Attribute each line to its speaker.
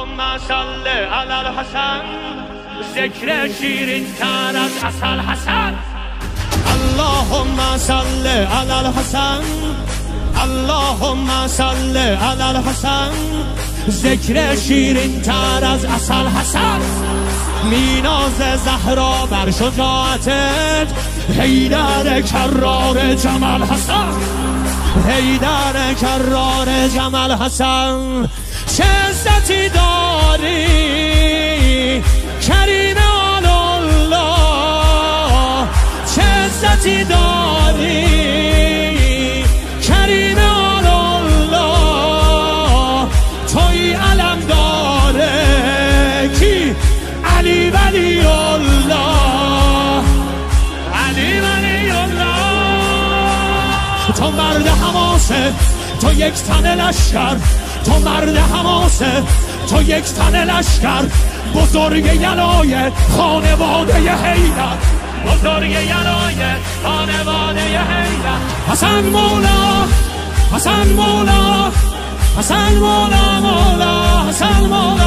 Speaker 1: اللهم صل علی الحسن، ذکر شیرین تر از عسل حسن. اللهم صل علی الحسن، اللهم صل علی الحسن، ذکر شیرین تر از عسل حسن. میناز زهرا بر شجاعتت، حیدر کرار جمال حسن، حیدر کرار جمال حسن. چه عزتی داری کریم الله، چه عزتی داری کریم الله. توی علم داره کی؟ علی ولی الله، علی ولی الله. تو مرد حماسه، تو یک تن لشکر، تو مرد حماسه، تو یک تن لشکر. بزرگ یلای خانواده حیدر، بزرگ یلای خانواده حیدر. حسن مولا، حسن مولا، حسن مولا، مولا حسن مولا.